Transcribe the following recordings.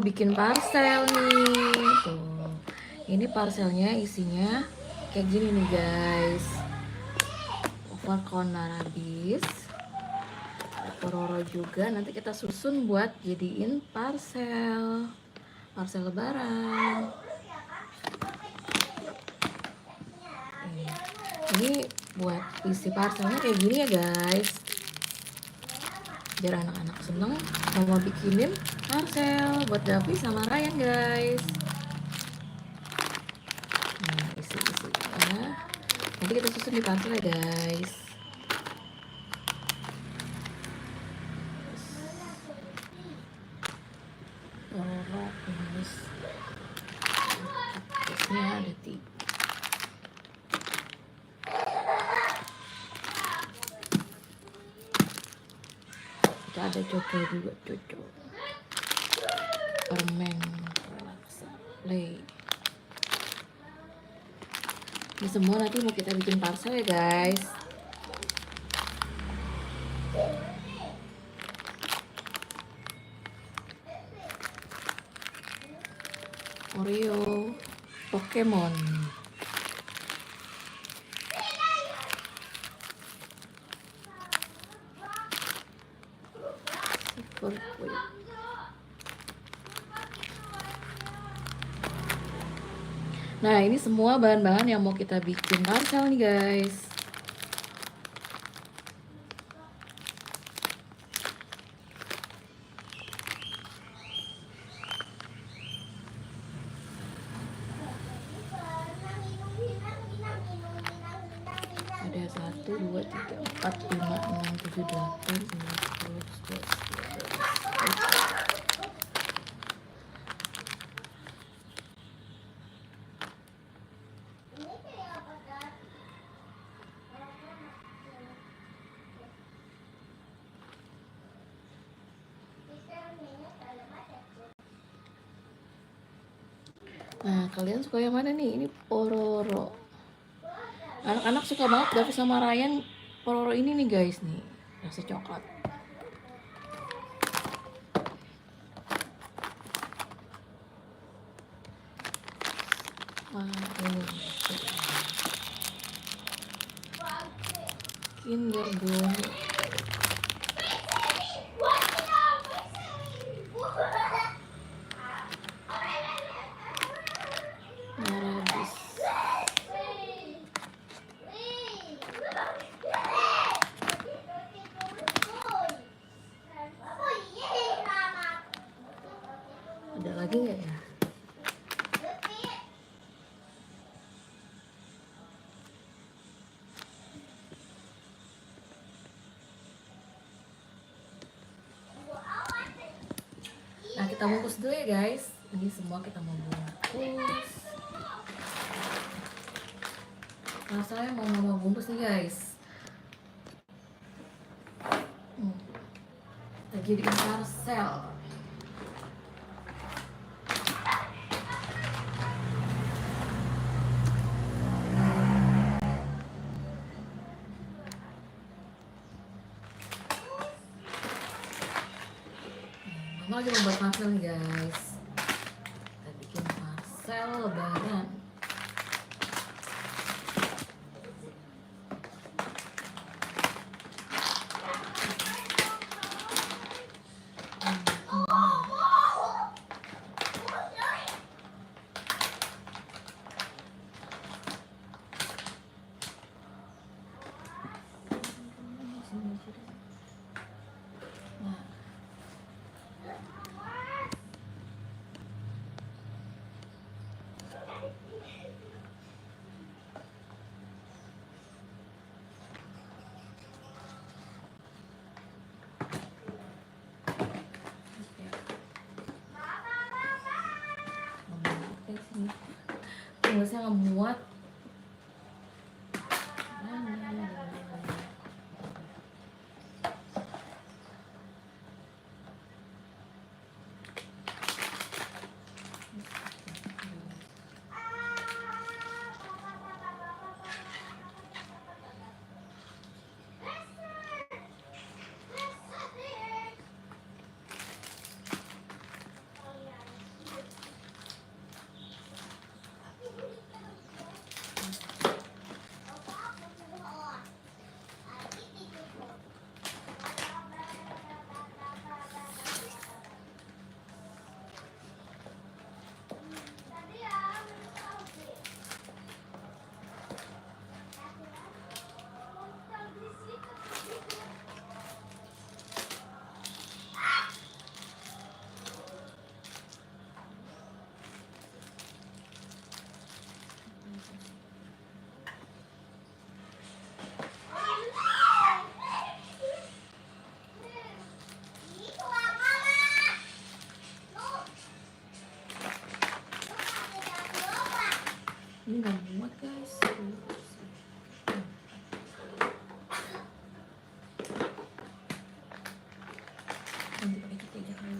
Bikin parcel nih tuh. Ini parcelnya isinya kayak gini nih guys. Oval Konarabis, Pororo juga. Nanti kita susun buat jadiin parcel lebaran. Ini buat isi parcelnya kayak gini ya guys, biar anak-anak seneng mau bikinin parcel buat Davi sama Ryan guys. Nah, isi-isinya nanti kita susun di parcel ya guys. Terusnya ada 3. Kita ada cocok juga, cocok permen relaksa play. Ini semua nanti mau kita bikin parcel ya guys. Oreo, Pokemon. Nah, ini semua bahan-bahan yang mau kita bikin parcel nih guys. Ada 1, 2, 3, 4, 5, 6, 7, 8, 9, 10, 11, 12. Nah, kalian suka yang mana nih? Ini Pororo. Anak-anak suka banget Davi sama Ryan Pororo ini nih guys nih, rasa coklat. Wah, ini Kinder Bueno. Narabis. Ada lagi nggak ya? Nah, kita bungkus dulu ya guys. Ini semua kita mau bungkus. Nah, saya mau bungkus nih guys. Kita jadikan parcel. Mama lagi membuat parcel nih guys. Kita bikin parcel lebaran. Tulisnya nggak muat. Ini nggak muat guys. Nanti pakai kita dulu.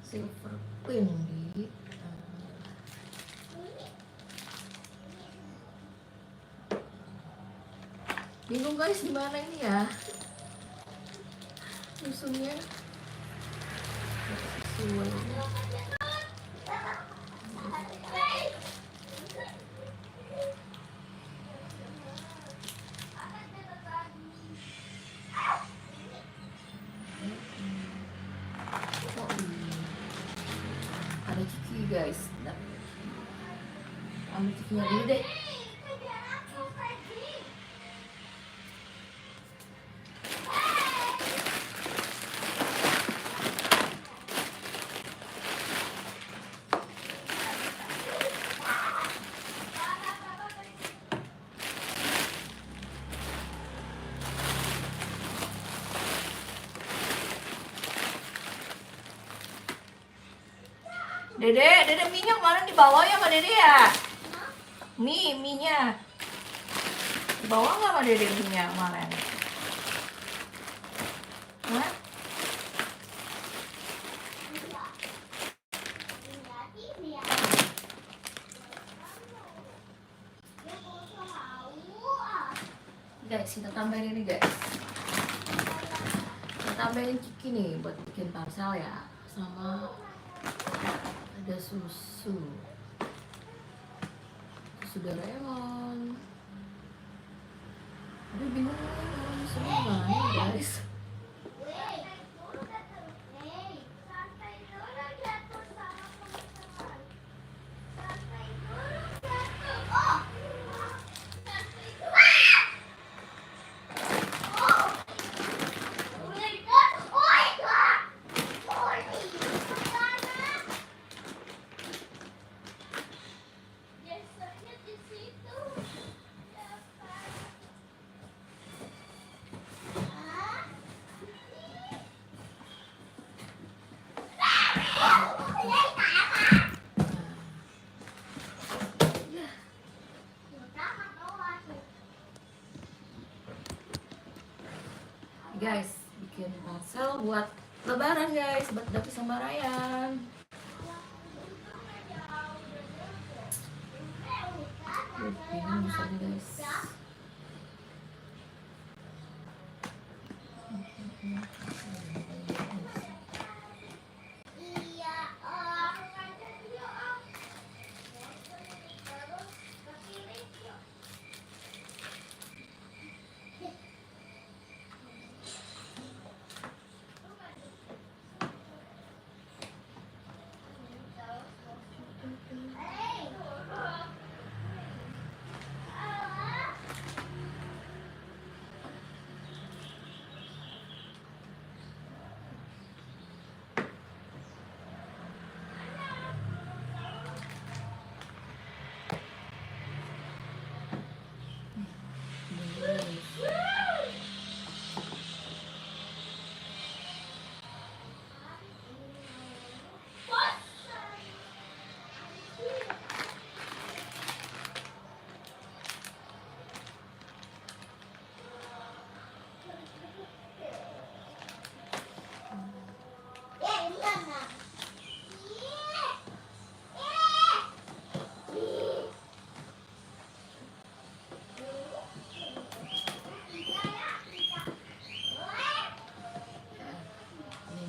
Silver queen di bingung guys gimana ini ya musuhnya sesuai. Ada ciki guys, ambil cikinya dulu deh. Dede minyak mana dibawa ya sama Dede ya? Mie-nya dibawa nggak sama Dede minyak kemarin? Hah? Guys, kita tambahin ini guys. Kita tambahin ciki nih buat bikin parsel ya, sama ada susu Doraemon. Aduh bingung nih susu mana guys. Guys, bikin parsel buat lebaran guys, buat Davi sama Ryan. Bingung misalnya guys.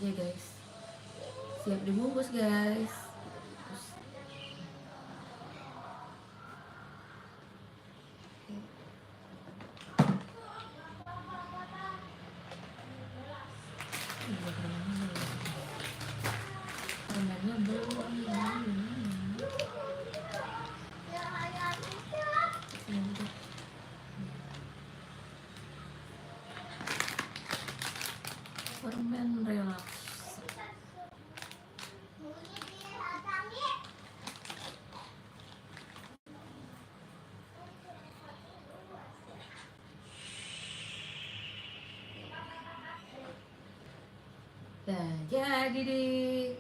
Guys, siap dibungkus guys. permen relax. Nah, jadi deh